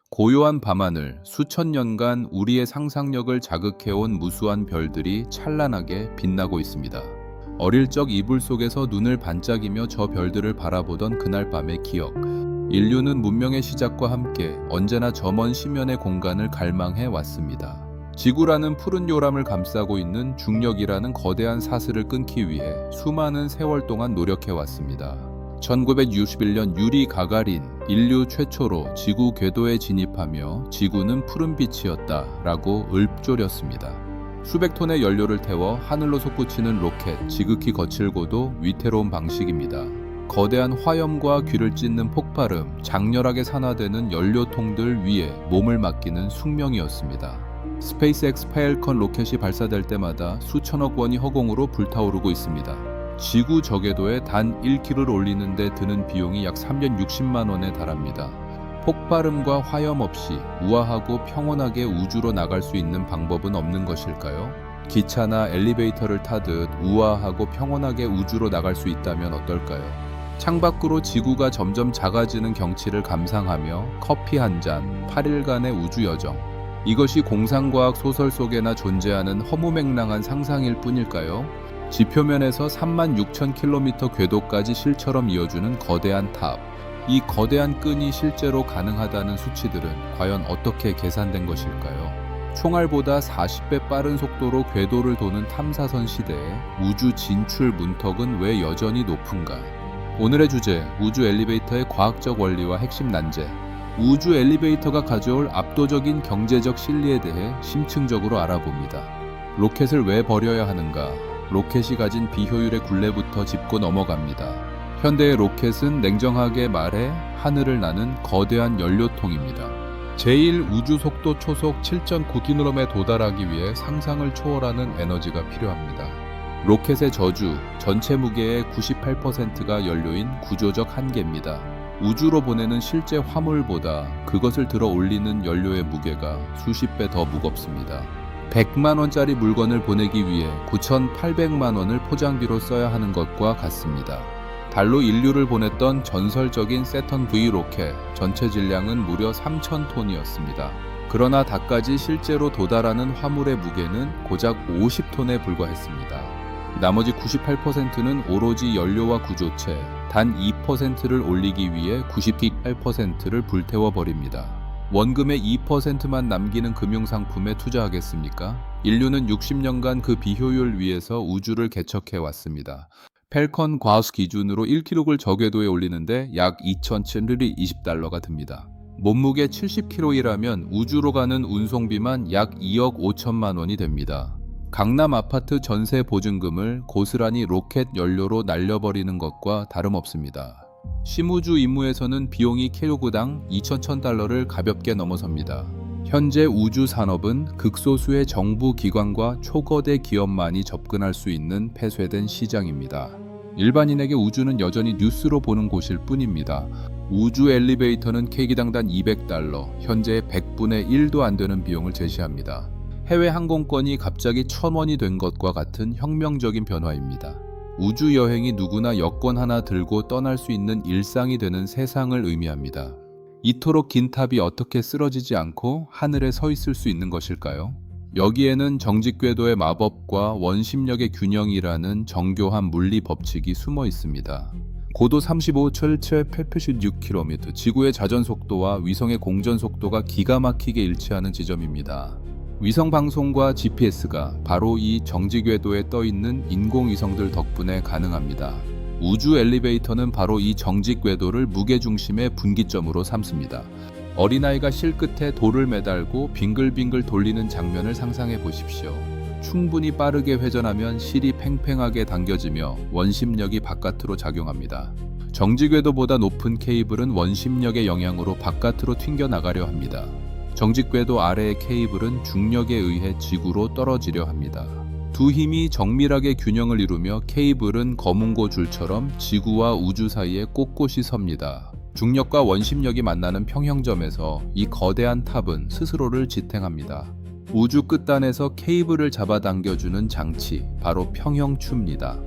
고요한 밤하늘, 수천 년간 우리의 상상력을 자극해온 무수한 별들이 찬란하게 빛나고 있습니다. 어릴 적 이불 속에서 눈을 반짝이며 저 별들을 바라보던 그날 밤의 기억. 인류는 문명의 시작과 함께 언제나 저 먼 심연의 공간을 갈망해 왔습니다. 지구라는 푸른 요람을 감싸고 있는 중력이라는 거대한 사슬을 끊기 위해 수많은 세월 동안 노력해 왔습니다. 1961년 유리 가가린, 인류 최초로 지구 궤도에 진입하며 지구는 푸른빛이었다 라고 읊조렸습니다. 수백 톤의 연료를 태워 하늘로 솟구치는 로켓, 지극히 거칠고도 위태로운 방식입니다. 거대한 화염과 귀를 찢는 폭발음, 장렬하게 산화되는 연료통들 위에 몸을 맡기는 숙명이었습니다. 스페이스X 팔컨 로켓이 발사될 때마다 수천억 원이 허공으로 불타오르고 있습니다. 지구 저궤도에 단 1km를 올리는 데 드는 비용이 약 360만 원에 달합니다. 폭발음과 화염 없이 우아하고 평온하게 우주로 나갈 수 있는 방법은 없는 것일까요? 기차나 엘리베이터를 타듯 우아하고 평온하게 우주로 나갈 수 있다면 어떨까요? 창밖으로 지구가 점점 작아지는 경치를 감상하며 커피 한 잔, 8일간의 우주 여정. 이것이 공상과학 소설 속에나 존재하는 허무맹랑한 상상일 뿐일까요? 지표면에서 36,000km 궤도까지 실처럼 이어주는 거대한 탑. 이 거대한 끈이 실제로 가능하다는 수치들은 과연 어떻게 계산된 것일까요? 총알보다 40배 빠른 속도로 궤도를 도는 탐사선 시대에 우주 진출 문턱은 왜 여전히 높은가? 오늘의 주제, 우주 엘리베이터의 과학적 원리와 핵심 난제. 우주 엘리베이터가 가져올 압도적인 경제적 실리에 대해 심층적으로 알아봅니다. 로켓을 왜 버려야 하는가? 로켓이 가진 비효율의 굴레부터 짚고 넘어갑니다. 현대의 로켓은 냉정하게 말해 하늘을 나는 거대한 연료통입니다. 제1우주속도 초속 7.9km에 도달하기 위해 상상을 초월하는 에너지가 필요합니다. 로켓의 저주, 전체 무게의 98%가 연료인 구조적 한계입니다. 우주로 보내는 실제 화물보다 그것을 들어 올리는 연료의 무게가 수십 배 더 무겁습니다. 100만 원짜리 물건을 보내기 위해 9,800만 원을 포장비로 써야 하는 것과 같습니다. 달로 인류를 보냈던 전설적인 세턴 V 로켓, 전체 질량은 무려 3,000톤이었습니다. 그러나 달까지 실제로 도달하는 화물의 무게는 고작 50톤에 불과했습니다. 나머지 98%는 오로지 연료와 구조체, 단 2%를 올리기 위해 98%를 불태워버립니다. 원금의 2%만 남기는 금융상품에 투자하겠습니까? 인류는 60년간 그 비효율 위에서 우주를 개척해 왔습니다. 펠컨 과수 기준으로 1kg을 저궤도에 올리는데 약 2,720달러가 듭니다. 몸무게 70kg이라면 우주로 가는 운송비만 약 2억 5천만 원이 됩니다. 강남 아파트 전세 보증금을 고스란히 로켓 연료로 날려버리는 것과 다름없습니다. 심우주 임무에서는 비용이 킬로그당 2,100달러를 가볍게 넘어섭니다. 현재 우주 산업은 극소수의 정부 기관과 초거대 기업만이 접근할 수 있는 폐쇄된 시장입니다. 일반인에게 우주는 여전히 뉴스로 보는 곳일 뿐입니다. 우주 엘리베이터는 케이크당단 200달러, 현재 100분의 1도 안 되는 비용을 제시합니다. 해외 항공권이 갑자기 1,000원이 된 것과 같은 혁명적인 변화입니다. 우주 여행이 누구나 여권 하나 들고 떠날 수 있는 일상이 되는 세상을 의미합니다. 이토록 긴 탑이 어떻게 쓰러지지 않고 하늘에 서 있을 수 있는 것일까요? 여기에는 정직궤도의 마법과 원심력의 균형이라는 정교한 물리 법칙이 숨어 있습니다. 고도 35,786km, 지구의 자전 속도와 위성의 공전 속도가 기가 막히게 일치하는 지점입니다. 위성 방송과 GPS가 바로 이 정지궤도에 떠있는 인공위성들 덕분에 가능합니다. 우주 엘리베이터는 바로 이 정지궤도를 무게중심의 분기점으로 삼습니다. 어린아이가 실 끝에 돌을 매달고 빙글빙글 돌리는 장면을 상상해 보십시오. 충분히 빠르게 회전하면 실이 팽팽하게 당겨지며 원심력이 바깥으로 작용합니다. 정지궤도보다 높은 케이블은 원심력의 영향으로 바깥으로 튕겨나가려 합니다. 정직궤도 아래의 케이블은 중력에 의해 지구로 떨어지려 합니다. 두 힘이 정밀하게 균형을 이루며 케이블은 거문고 줄처럼 지구와 우주 사이에 꼿꼿이 섭니다. 중력과 원심력이 만나는 평형점에서 이 거대한 탑은 스스로를 지탱합니다. 우주 끝단에서 케이블을 잡아당겨주는 장치, 바로 평형추입니다.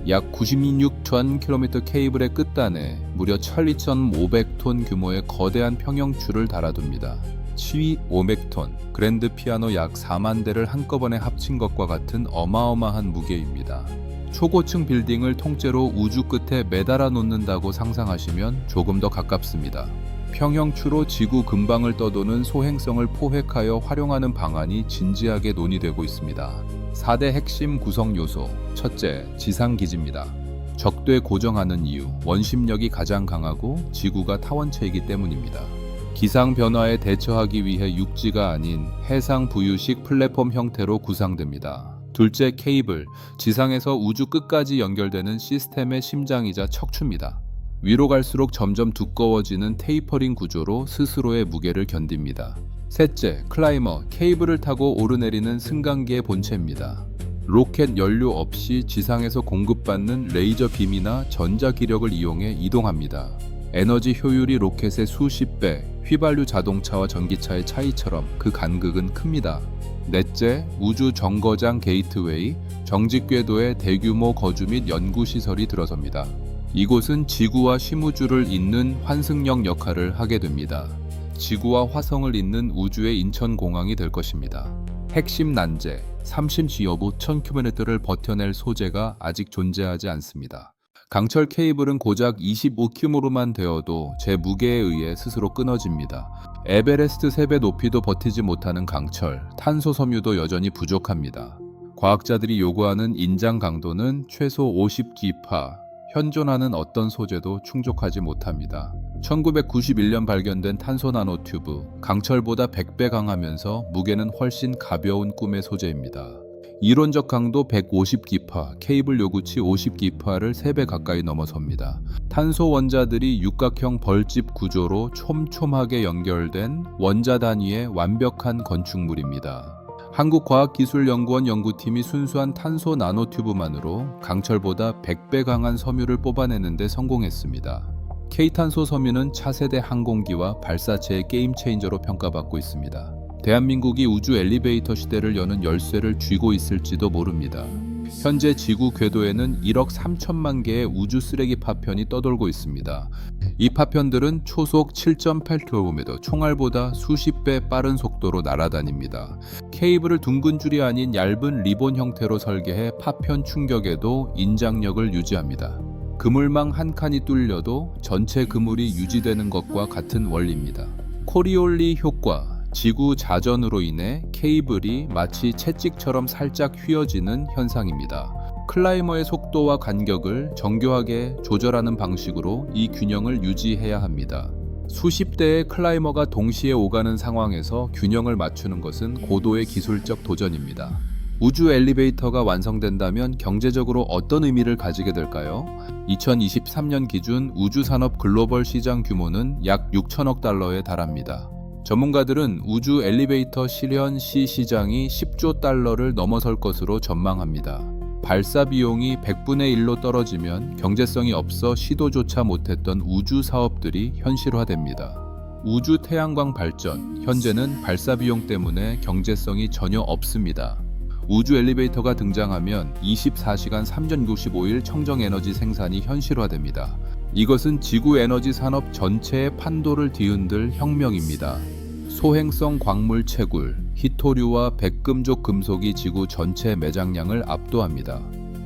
약 96,000km 케이블의 끝단에 무려 12,500톤 규모의 거대한 평형추를 달아둡니다. 치위 500톤, 그랜드 피아노 약 4만 대를 한꺼번에 합친 것과 같은 어마어마한 무게입니다. 초고층 빌딩을 통째로 우주 끝에 매달아 놓는다고 상상하시면 조금 더 가깝습니다. 평형추로 지구 근방을 떠도는 소행성을 포획하여 활용하는 방안이 진지하게 논의되고 있습니다. 4대 핵심 구성 요소. 첫째, 지상기지입니다. 적대 고정하는 이유, 원심력이 가장 강하고 지구가 타원체이기 때문입니다. 기상 변화에 대처하기 위해 육지가 아닌 해상 부유식 플랫폼 형태로 구상됩니다. 둘째, 케이블. 지상에서 우주 끝까지 연결되는 시스템의 심장이자 척추입니다. 위로 갈수록 점점 두꺼워지는 테이퍼링 구조로 스스로의 무게를 견딥니다. 셋째, 클라이머. 케이블을 타고 오르내리는 승강기의 본체입니다. 로켓 연료 없이 지상에서 공급받는 레이저 빔이나 전자 기력을 이용해 이동합니다. 에너지 효율이 로켓의 수십 배, 휘발유 자동차와 전기차의 차이처럼 그 간극은 큽니다. 넷째, 우주 정거장 게이트웨이. 정직 궤도에 대규모 거주 및 연구시설이 들어섭니다. 이곳은 지구와 심우주를 잇는 환승역 역할을 하게 됩니다. 지구와 화성을 잇는 우주의 인천공항이 될 것입니다. 핵심 난제, 35,000km를 버텨낼 소재가 아직 존재하지 않습니다. 강철 케이블은 고작 25km만 되어도 제 무게에 의해 스스로 끊어집니다. 에베레스트 3배 높이도 버티지 못하는 강철, 탄소 섬유도 여전히 부족합니다. 과학자들이 요구하는 인장 강도는 최소 50기파, 현존하는 어떤 소재도 충족하지 못합니다. 1991년 발견된 탄소 나노튜브, 강철보다 100배 강하면서 무게는 훨씬 가벼운 꿈의 소재입니다. 이론적 강도 150기파, 케이블 요구치 50기파를 3배 가까이 넘어섭니다. 탄소 원자들이 육각형 벌집 구조로 촘촘하게 연결된 원자 단위의 완벽한 건축물입니다. 한국과학기술연구원 연구팀이 순수한 탄소 나노튜브만으로 강철보다 100배 강한 섬유를 뽑아내는 데 성공했습니다. K탄소 섬유는 차세대 항공기와 발사체의 게임 체인저로 평가받고 있습니다. 대한민국이 우주 엘리베이터 시대를 여는 열쇠를 쥐고 있을지도 모릅니다. 현재 지구 궤도에는 1억 3천만 개의 우주 쓰레기 파편이 떠돌고 있습니다. 이 파편들은 초속 7.8km, 총알보다 수십 배 빠른 속도로 날아다닙니다. 케이블을 둥근 줄이 아닌 얇은 리본 형태로 설계해 파편 충격에도 인장력을 유지합니다. 그물망 한 칸이 뚫려도 전체 그물이 유지되는 것과 같은 원리입니다. 코리올리 효과. 지구 자전으로 인해 케이블이 마치 채찍처럼 살짝 휘어지는 현상입니다. 클라이머의 속도와 간격을 정교하게 조절하는 방식으로 이 균형을 유지해야 합니다. 수십 대의 클라이머가 동시에 오가는 상황에서 균형을 맞추는 것은 고도의 기술적 도전입니다. 우주 엘리베이터가 완성된다면 경제적으로 어떤 의미를 가지게 될까요? 2023년 기준 우주산업 글로벌 시장 규모는 약 6천억 달러에 달합니다. 전문가들은 우주 엘리베이터 실현 시 시장이 10조 달러를 넘어설 것으로 전망합니다. 발사 비용이 100분의 1로 떨어지면 경제성이 없어 시도조차 못했던 우주 사업들이 현실화됩니다. 우주 태양광 발전, 현재는 발사 비용 때문에 경제성이 전혀 없습니다. 우주 엘리베이터가 등장하면 24시간 365일 청정에너지 생산이 현실화됩니다. 이것은 지구 에너지 산업 전체의 판도를 뒤흔들 혁명입니다. 소행성 광물 채굴, 희토류와 백금족 금속이 지구 전체 매장량을 압도합니다.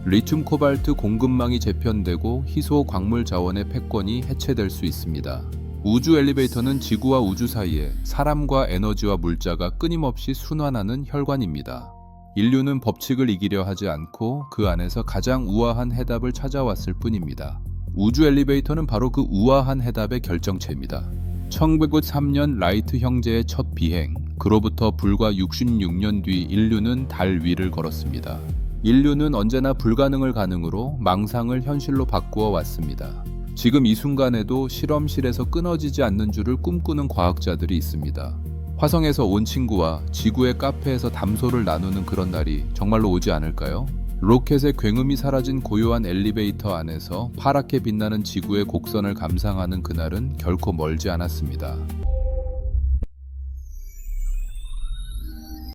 리튬 코발트 공급망이 재편되고 희소 광물 자원의 패권이 해체될 수 있습니다. 우주 엘리베이터는 지구와 우주 사이에 사람과 에너지와 물자가 끊임없이 순환하는 혈관입니다. 인류는 법칙을 이기려 하지 않고 그 안에서 가장 우아한 해답을 찾아왔을 뿐입니다. 우주 엘리베이터는 바로 그 우아한 해답의 결정체입니다. 1903년 라이트 형제의 첫 비행, 그로부터 불과 66년 뒤 인류는 달 위를 걸었습니다. 인류는 언제나 불가능을 가능으로 망상을 현실로 바꾸어 왔습니다. 지금 이 순간에도 실험실에서 끊어지지 않는 줄을 꿈꾸는 과학자들이 있습니다. 화성에서 온 친구와 지구의 카페에서 담소를 나누는 그런 날이 정말로 오지 않을까요? 로켓의 굉음이 사라진 고요한 엘리베이터 안에서 파랗게 빛나는 지구의 곡선을 감상하는 그날은 결코 멀지 않았습니다.